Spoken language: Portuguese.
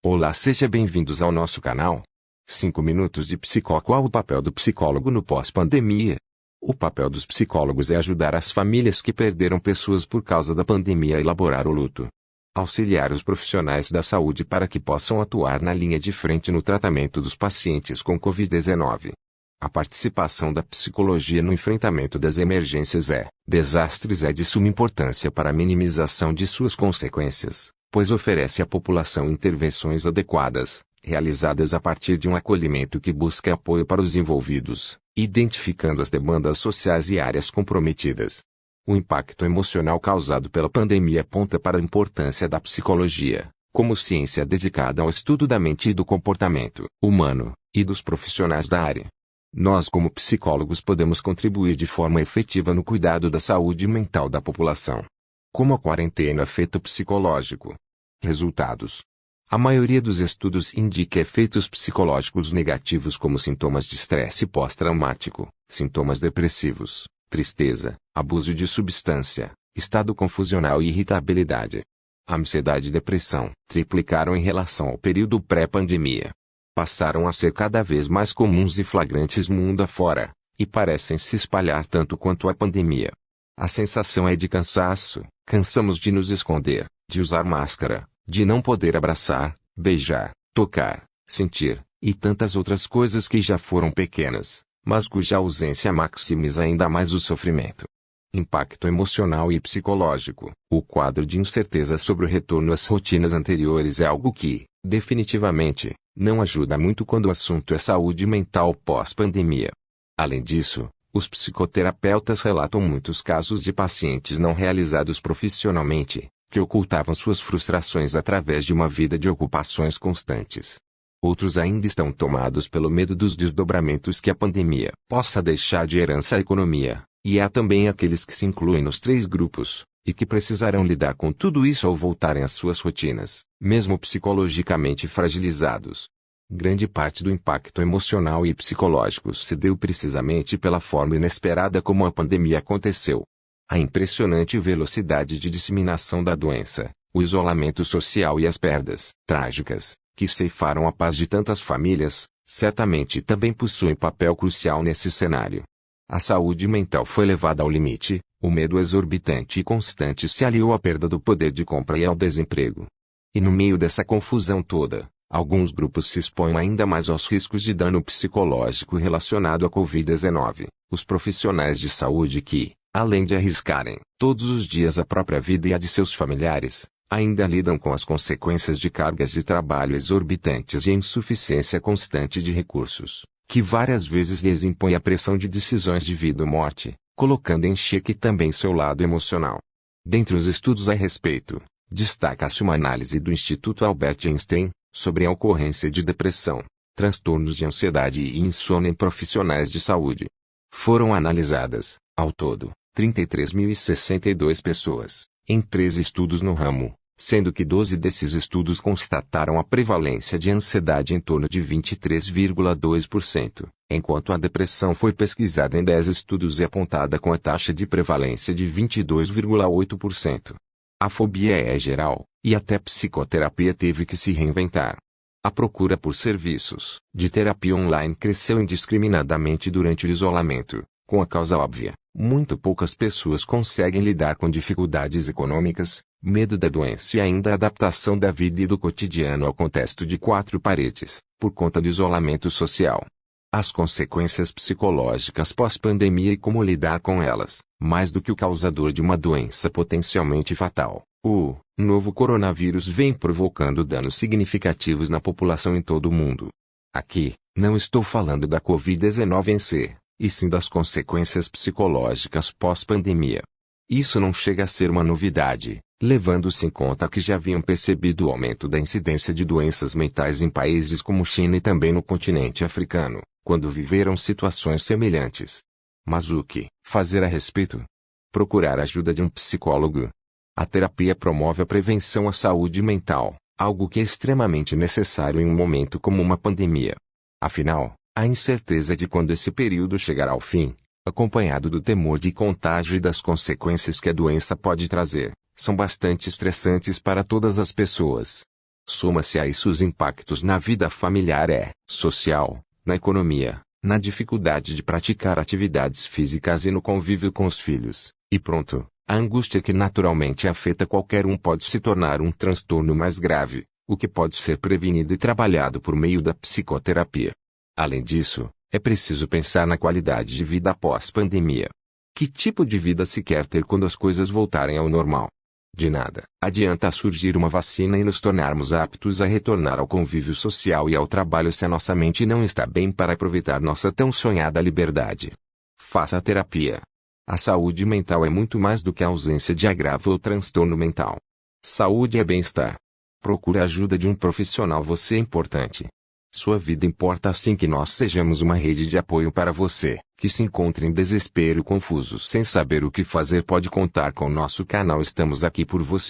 Olá, seja bem-vindos ao nosso canal. 5 minutos de psicó. Qual o papel do psicólogo no pós-pandemia? O papel dos psicólogos é ajudar as famílias que perderam pessoas por causa da pandemia a elaborar o luto. Auxiliar os profissionais da saúde para que possam atuar na linha de frente no tratamento dos pacientes com Covid-19. A participação da psicologia no enfrentamento das emergências desastres é de suma importância para a minimização de suas consequências, pois oferece à população intervenções adequadas, realizadas a partir de um acolhimento que busca apoio para os envolvidos, identificando as demandas sociais e áreas comprometidas. O impacto emocional causado pela pandemia aponta para a importância da psicologia, como ciência dedicada ao estudo da mente e do comportamento humano, e dos profissionais da área. Nós, como psicólogos, podemos contribuir de forma efetiva no cuidado da saúde mental da população. Como a quarentena afeta o psicológico? Resultados: a maioria dos estudos indica efeitos psicológicos negativos como sintomas de estresse pós-traumático, sintomas depressivos, tristeza, abuso de substância, estado confusional e irritabilidade. A ansiedade e depressão triplicaram em relação ao período pré-pandemia. Passaram a ser cada vez mais comuns e flagrantes mundo afora, e parecem se espalhar tanto quanto a pandemia. A sensação é de cansaço, cansamos de nos esconder, de usar máscara, de não poder abraçar, beijar, tocar, sentir, e tantas outras coisas que já foram pequenas, mas cuja ausência maximiza ainda mais o sofrimento. Impacto emocional e psicológico. O quadro de incerteza sobre o retorno às rotinas anteriores é algo que, definitivamente, não ajuda muito quando o assunto é saúde mental pós-pandemia. Além disso, os psicoterapeutas relatam muitos casos de pacientes não realizados profissionalmente, que ocultavam suas frustrações através de uma vida de ocupações constantes. Outros ainda estão tomados pelo medo dos desdobramentos que a pandemia possa deixar de herança à economia, e há também aqueles que se incluem nos 3 grupos, e que precisarão lidar com tudo isso ao voltarem às suas rotinas, mesmo psicologicamente fragilizados. Grande parte do impacto emocional e psicológico se deu precisamente pela forma inesperada como a pandemia aconteceu. A impressionante velocidade de disseminação da doença, o isolamento social e as perdas trágicas, que ceifaram a paz de tantas famílias, certamente também possuem papel crucial nesse cenário. A saúde mental foi levada ao limite, o medo exorbitante e constante se aliou à perda do poder de compra e ao desemprego. E no meio dessa confusão toda, alguns grupos se expõem ainda mais aos riscos de dano psicológico relacionado à Covid-19, os profissionais de saúde que, além de arriscarem todos os dias a própria vida e a de seus familiares, ainda lidam com as consequências de cargas de trabalho exorbitantes e a insuficiência constante de recursos, que várias vezes lhes impõe a pressão de decisões de vida ou morte, colocando em xeque também seu lado emocional. Dentre os estudos a respeito, destaca-se uma análise do Instituto Albert Einstein, sobre a ocorrência de depressão, transtornos de ansiedade e insônia em profissionais de saúde. Foram analisadas, ao todo, 33.062 pessoas, em 13 estudos no ramo, sendo que 12 desses estudos constataram a prevalência de ansiedade em torno de 23,2%, enquanto a depressão foi pesquisada em 10 estudos e apontada com a taxa de prevalência de 22,8%. A fobia é geral, e até a psicoterapia teve que se reinventar. A procura por serviços de terapia online cresceu indiscriminadamente durante o isolamento, com a causa óbvia: muito poucas pessoas conseguem lidar com dificuldades econômicas, medo da doença e ainda a adaptação da vida e do cotidiano ao contexto de 4 paredes, por conta do isolamento social. As consequências psicológicas pós-pandemia e como lidar com elas, mais do que o causador de uma doença potencialmente fatal, o novo coronavírus vem provocando danos significativos na população em todo o mundo. Aqui, não estou falando da Covid-19 em si, e sim das consequências psicológicas pós-pandemia. Isso não chega a ser uma novidade, levando-se em conta que já haviam percebido o aumento da incidência de doenças mentais em países como China e também no continente africano, quando viveram situações semelhantes. Mas o que fazer a respeito? Procurar a ajuda de um psicólogo. A terapia promove a prevenção à saúde mental, algo que é extremamente necessário em um momento como uma pandemia. Afinal, a incerteza de quando esse período chegará ao fim, acompanhado do temor de contágio e das consequências que a doença pode trazer, são bastante estressantes para todas as pessoas. Soma-se a isso os impactos na vida familiar social, na economia, na dificuldade de praticar atividades físicas e no convívio com os filhos, e pronto, a angústia que naturalmente afeta qualquer um pode se tornar um transtorno mais grave, o que pode ser prevenido e trabalhado por meio da psicoterapia. Além disso, é preciso pensar na qualidade de vida após pandemia. Que tipo de vida se quer ter quando as coisas voltarem ao normal? De nada adianta surgir uma vacina e nos tornarmos aptos a retornar ao convívio social e ao trabalho se a nossa mente não está bem para aproveitar nossa tão sonhada liberdade. Faça a terapia. A saúde mental é muito mais do que a ausência de agravo ou transtorno mental. Saúde é bem-estar. Procure a ajuda de um profissional. Você é importante. Sua vida importa, assim que nós sejamos uma rede de apoio para você, que se encontra em desespero e confuso sem saber o que fazer. Pode contar com nosso canal. Estamos aqui por você.